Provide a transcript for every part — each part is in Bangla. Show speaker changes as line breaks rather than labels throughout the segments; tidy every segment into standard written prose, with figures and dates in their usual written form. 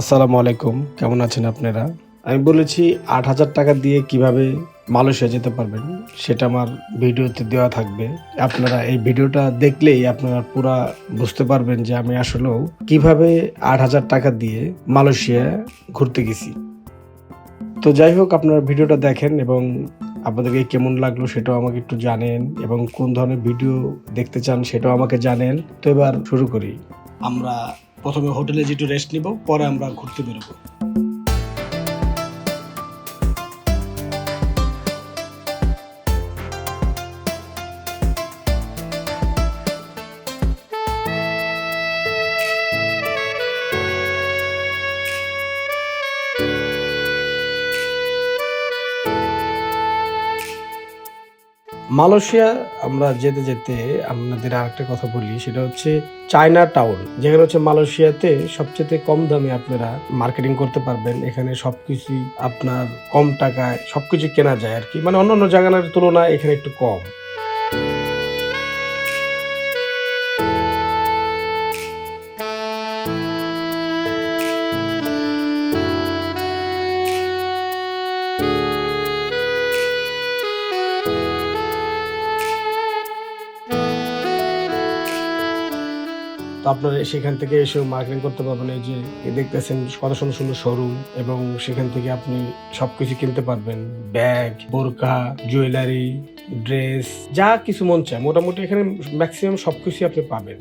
আসসালামু আলাইকুম, কেমন আছেন আপনারা? আমি বলেছি ৮,০০০ টাকা দিয়ে কিভাবে মালয়েশিয়া যেতে পারবেন সেটা আমার ভিডিওতে দেওয়া থাকবে। আপনারা এই ভিডিওটা দেখলেই আপনারা পুরা বুঝতে পারবেন যে আমি আসলেও কিভাবে ৮,০০০ টাকা দিয়ে মালয়েশিয়া ঘুরতে গেছি। তো যাই হোক, আপনারা ভিডিওটা দেখেন এবং আপনাদেরকে কেমন লাগলো সেটাও আমাকে একটু জানেন এবং কোন ধরনের ভিডিও দেখতে চান সেটাও আমাকে জানেন। তো এবার শুরু করি। আমরা প্রথমে হোটেলে যেটু রেস্ট নিব, পরে আমরা ঘুরতে বেরোবো। মালয়েশিয়া আমরা যেতে যেতে আপনাদের আরেকটা কথা বলি, সেটা হচ্ছে চায়না টাউন, যেখানে হচ্ছে মালয়েশিয়াতে সবচেয়ে কম দামে আপনারা মার্কেটিং করতে পারবেন। এখানে সবকিছু আপনার কম টাকায় সবকিছু কেনা যায় আর কি, মানে অন্যান্য জায়গার তুলনায় এখানে একটু কম। তো আপনারা সেখান থেকে এসেও মার্কেটিং করতে পারবেন। এই যে দেখতেছেন কত সুন্দর সুন্দর শোরুম, এবং সেখান থেকে আপনি সবকিছু কিনতে পারবেন। ব্যাগ, বোরকা, জুয়েলারি, ড্রেস, যা কিছু মন চায় মোটামুটি এখানে ম্যাক্সিমাম সবকিছুই আপনি পাবেন।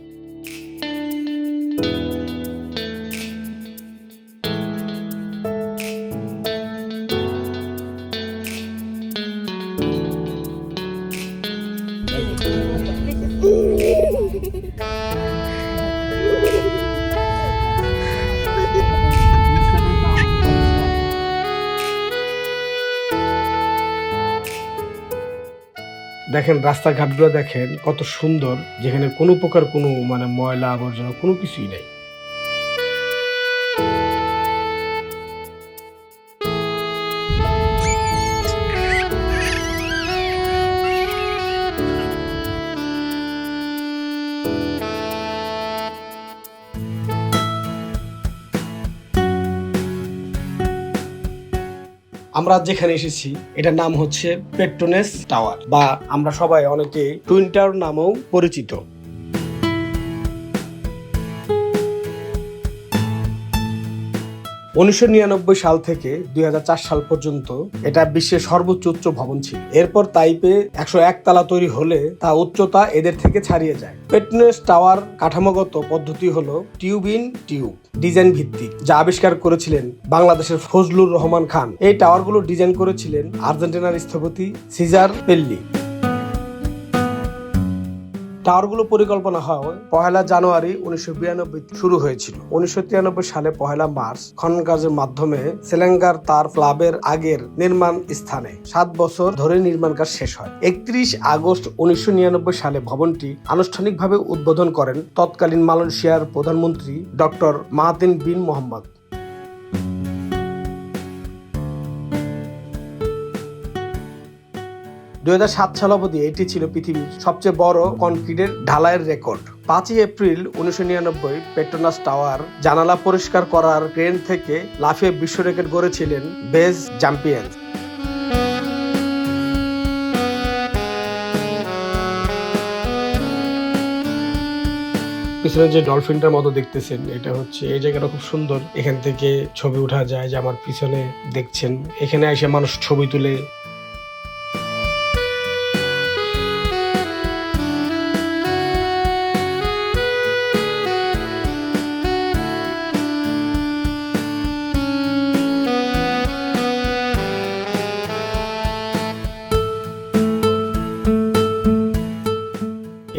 দেখেন রাস্তাঘাটগুলো দেখেন কত সুন্দর, যেখানে কোনো প্রকার কোনো মানে ময়লা আবর্জনা কোনো কিছুই নাই। আমরা যেখানে এসেছি এটার নাম হচ্ছে পেট্রোনেস টাওয়ার, বা আমরা সবাই অনেকে টুইন টাওয়ার নামেও পরিচিত। ১৯৯৯ সাল থেকে ২০০৪ সাল পর্যন্ত এটা বিশ্বের সর্বোচ্চ উচ্চ ভবন ছিল। এরপর তাইপে ১০১ তালা তৈরি হলে তা উচ্চতা এদের থেকে ছাড়িয়ে যায়। পেট্রোনেস টাওয়ার কাঠামোগত পদ্ধতি হলো টিউব ইন টিউব ডিজাইন ভিত্তিক, যা আবিষ্কার করেছিলেন বাংলাদেশের ফজলুর রহমান খান। এই টাওয়ারগুলো ডিজাইন করেছিলেন আর্জেন্টিনার স্থপতি সিজার পেল্লি। টাওয়ারগুলো পরিকল্পনা হয় ১লা জানুয়ারি ১৯৯২ শুরু হয়েছিল। ১৯৯৩ সালে ১লা মার্চ খনন কাজের মাধ্যমে সেলেঙ্গার তার ক্লাবের আগের নির্মাণ স্থানে ৭ বছর ধরে নির্মাণ কাজ শেষ হয়। ৩১ আগস্ট ১৯৯৯ সালে ভবনটি আনুষ্ঠানিকভাবে উদ্বোধন করেন তৎকালীন মালয়েশিয়ার প্রধানমন্ত্রী ডক্টর মাহাতির বিন মোহাম্মদ। ২০০৭ সাল অবধি এটি ছিল পৃথিবীর সবচেয়ে বড় কনক্রিটের ঢালাইয়ের রেকর্ড। ৫ই এপ্রিল ১৯৯৯ পেট্রোনাস টাওয়ার জানালা পরিষ্কার করার ক্রেন থেকে লাফিয়ে বিশ্ব রেকর্ড গড়েছিলেন বেজ জাম্পিয়ান। পিছনে যে ডলফিনটার মতো দেখতেছেন, এটা হচ্ছে এই জায়গাটা খুব সুন্দর, এখান থেকে ছবি ওঠা যায়। যে আমার পিছনে দেখছেন, এখানে এসে মানুষ ছবি তুলে।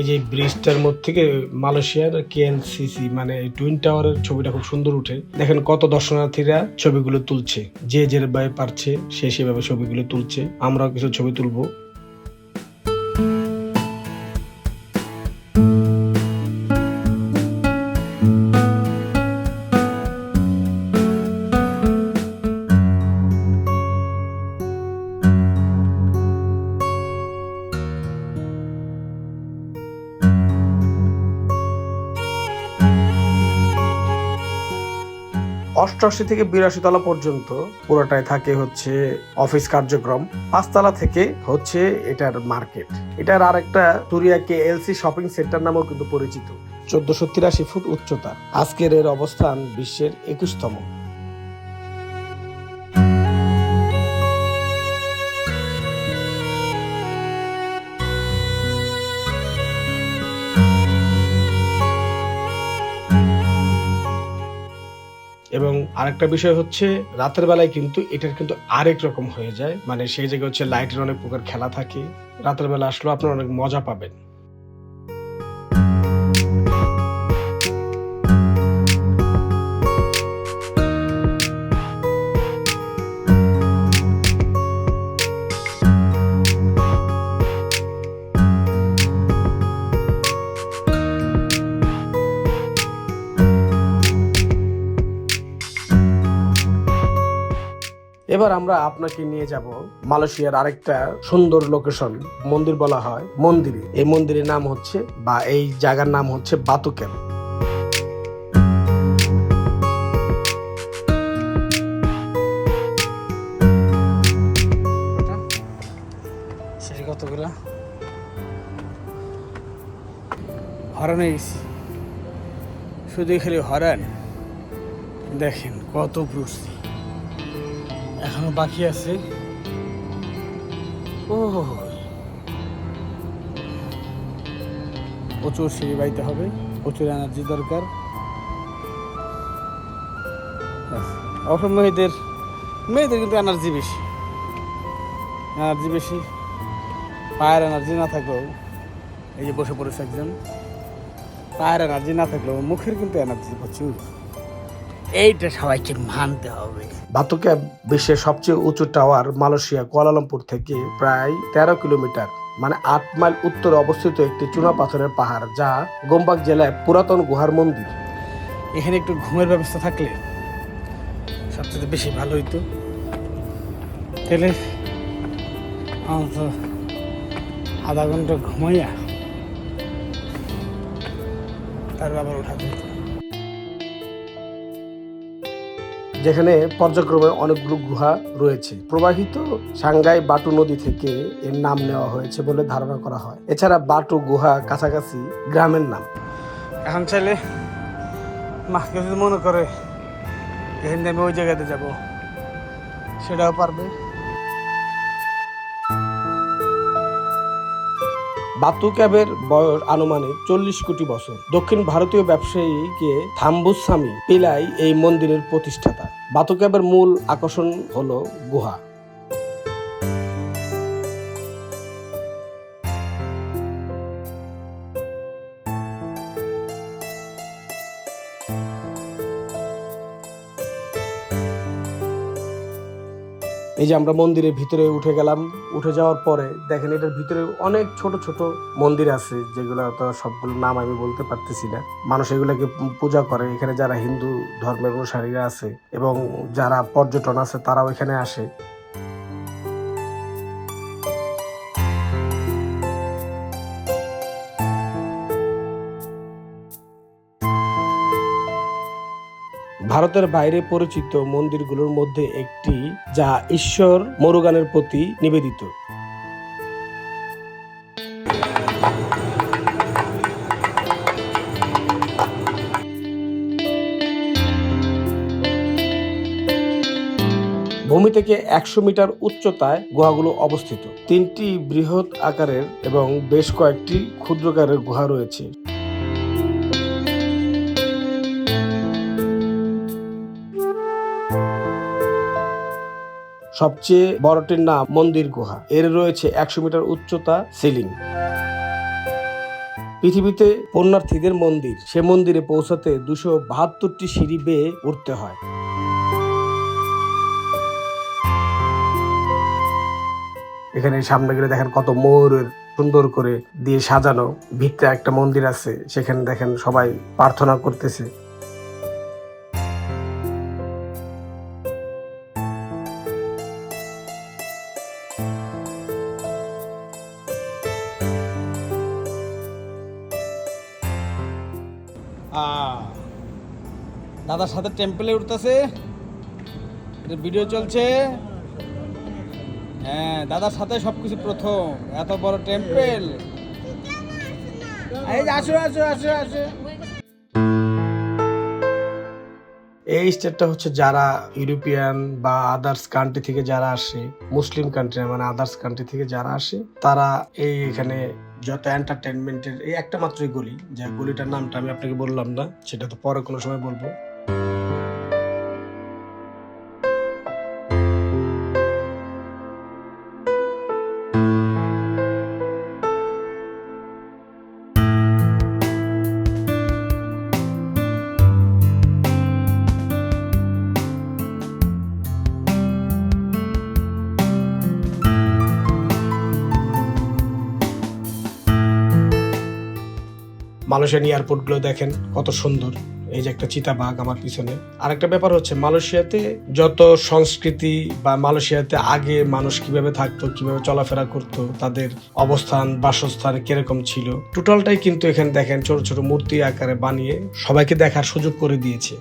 এই যে ব্রিজটার মধ্যে থেকে মালয়েশিয়ার কেএলসিসি মানে টুইন টাওয়ারের ছবিটা খুব সুন্দর উঠে। দেখেন কত দর্শনার্থীরা ছবিগুলো তুলছে, যে যেভাবে পারছে সে সেভাবে ছবিগুলো তুলছে। আমরাও কিছু ছবি তুলবো। 88 থেকে 82 তলা পর্যন্ত পুরোটাই থাকে হচ্ছে অফিস কার্যক্রম। 5 তলা থেকে হচ্ছে এটার মার্কেট। এটার আরেকটা তুরিয়া KLC শপিং সেন্টার নামেও কিন্তু পরিচিত। 1483 ফুট উচ্চতা। আজকের এর অবস্থান বিশ্বের 21তম। এবং আরেকটা বিষয় হচ্ছে রাতের বেলায় কিন্তু এটার কিন্তু আরেক রকম হয়ে যায়, মানে সেই জায়গায় হচ্ছে লাইটের অনেক প্রকার খেলা থাকে। রাতের বেলা আসলেও আপনারা অনেক মজা পাবেন। এবার আমরা আপনাকে নিয়ে যাব মালয়েশিয়ার আরেকটা সুন্দর লোকেশন, মন্দির বলা হয় মন্দিরে। এই মন্দিরের নাম হচ্ছে বা এই জায়গার নাম হচ্ছে বাতু ক্যাম্প।
কতগুলা হরান হয়ে গেছি, শুধু খালি হরান। দেখেন কত ঘুরছি, এখনো বাকি আছে। ও প্রচুর সিঁড়ি বাইতে হবে, প্রচুর এনার্জি দরকার। অবশ্য মেয়েদের কিন্তু এনার্জি বেশি, পায়ের এনার্জি না থাকলেও, এই যে বসে পড়েছে একজন, পায়ের এনার্জি না থাকলেও মুখের কিন্তু এনার্জি প্রচুর। এইটা সবাইকে মানতে হবে।
বাতু ক্যাম্প বিশ্বের সবচেয়ে উঁচু টাওয়ার মালয়েশিয়া কুয়ালালামপুর থেকে প্রায় 13 কিলোমিটার, মানে 8 মাইল উত্তরে অবস্থিত একটি চুনা পাথরের পাহাড়, যা গোমবাগ জেলায় পুরাতন গুহার মন্দির।
এখানে একটু ঘুমের ব্যবস্থা থাকলে সবচেয়ে বেশি ভালো হইতো। তাহলে অন্তত আধা ঘন্টা ঘুমাইয়া তারপর আবার উঠাতে হতো।
যেখানে পর্যায়ক্রমে অনেকগুলো গুহা রয়েছে। প্রবাহিত সাংগাই বাটু নদী থেকে এর নাম নেওয়া হয়েছে বলে ধারণা করা হয়। এছাড়া বাটু গুহা কাছাকাছি গ্রামের নাম।
এখন চাইলে মাকে যদি মনে করে এখান থেকে আমি ওই জায়গাতে যাব, সেটাও পারবে।
বাতু ক্যাবের বয়স আনুমানিক 40 কোটি বছর। দক্ষিণ ভারতীয় ব্যবসায়ীকে থাম্বুসামি পিলাই এই মন্দিরের প্রতিষ্ঠাতা। বাতু ক্যাবের মূল আকর্ষণ হলো গুহা। এই যে আমরা মন্দিরের ভিতরে উঠে গেলাম। উঠে যাওয়ার পরে দেখেন এটার ভিতরে অনেক ছোট ছোট মন্দির আছে, যেগুলো তো সবগুলোর নাম আমি বলতে পারতেছি না। মানুষ এগুলোকে পূজা করে। এখানে যারা হিন্দু ধর্মের অনুসারীরা আছে এবং যারা পর্যটন আছে তারাও এখানে আসে। ভারতের বাইরে পরিচিত মন্দিরগুলোর মধ্যে একটি, যা ঈশ্বর মুরুগানের প্রতি নিবেদিত। ভূমি থেকে 100 মিটার উচ্চতায় গুহাগুলো অবস্থিত। 3টি বৃহৎ আকারের এবং বেশ কয়েকটি ক্ষুদ্রাকারের গুহা রয়েছে। সবচেয়ে বড়টির নাম মন্দির গুহা। এর রয়েছে 100 মিটার উচ্চতা সিলিং। পৃথিবীতে পুণ্যার্থীদের মন্দির, সে মন্দিরে পৌঁছাতে 272টি সিঁড়ি বেয়ে উঠতে হয়। এখানে সামনে গেলে দেখেন কত ময়ূরের সুন্দর করে দিয়ে সাজানো। ভিতরে একটা মন্দির আছে, সেখানে দেখেন সবাই প্রার্থনা করতেছে।
দাদার সাথে টেম্পেলে উঠতেছে, এটা ভিডিও চলছে। হ্যাঁ, দাদার সাথে সবকিছু প্রথম, এত বড় টেম্পেল। এই যে আসো আসো আসো আসো।
এই স্টেটটা হচ্ছে যারা ইউরোপিয়ান বা আদার্স কান্ট্রি থেকে যারা আসে, মুসলিম কান্ট্রি মানে আদার্স কান্ট্রি থেকে যারা আসে, তারা এখানে যত এন্টারটেনমেন্টের এই একটা মাত্রই গলি, যে গলিটার নামটা আমি আপনাকে বললাম না, সেটা তো পরে কোনো সময় বলবো। মালয়েশিয়ান এয়ারপোর্টগুলো দেখেন কত সুন্দর। এই যে একটা চিতাবাঘ আমার পিছনে। আরেকটা ব্যাপার হচ্ছে মালয়েশিয়াতে যত সংস্কৃতি বা মালয়েশিয়াতে আগে মানুষ কিভাবে থাকতো, কিভাবে চলাফেরা করতো, তাদের অবস্থান বাসস্থান কিরকম ছিল, টোটালটাই কিন্তু এখানে দেখেন ছোট ছোট মূর্তি আকারে বানিয়ে সবাইকে দেখার সুযোগ করে দিয়েছে।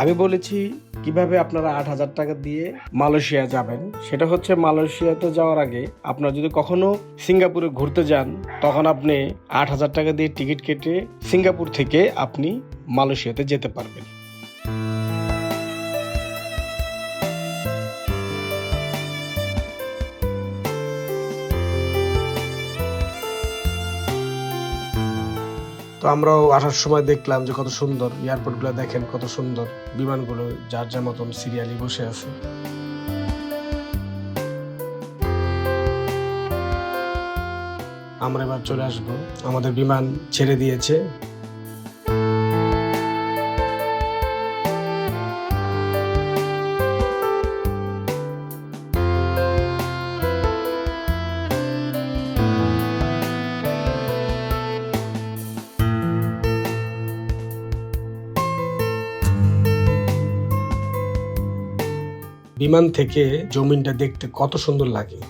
আমি বলেছি কিভাবে আপনারা 8,000 টাকা দিয়ে মালয়েশিয়া যাবেন। সেটা হচ্ছে মালয়েশিয়াতে যাওয়ার আগে আপনারা যদি কখনো সিঙ্গাপুরে ঘুরতে যান, তখন আপনি 8,000 টাকা দিয়ে টিকিট কেটে সিঙ্গাপুর থেকে আপনি মালয়েশিয়াতে যেতে পারবেন। তো আমরাও আসার সময় দেখলাম যে কত সুন্দর এয়ারপোর্টগুলো, দেখেন কত সুন্দর, বিমানগুলো যার যার মতন সিরিয়ালি বসে আছে। আমরা এবার চলে আসবো, আমাদের বিমান ছেড়ে দিয়েছে। বিমান থেকে জমিনটা দেখতে কত সুন্দর লাগে।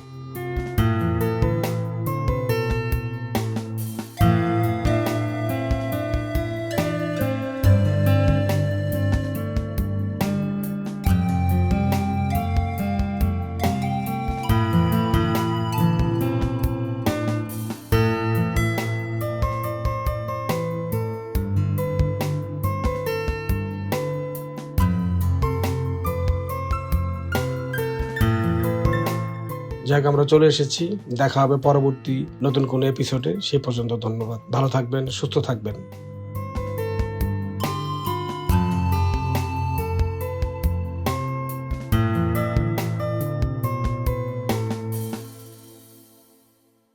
যাক, আমরা চলে এসেছি। দেখা হবে পরবর্তী নতুন কোনো এপিসোডে। সে পর্যন্ত ধন্যবাদ। ভালো থাকবেন, সুস্থ থাকবেন।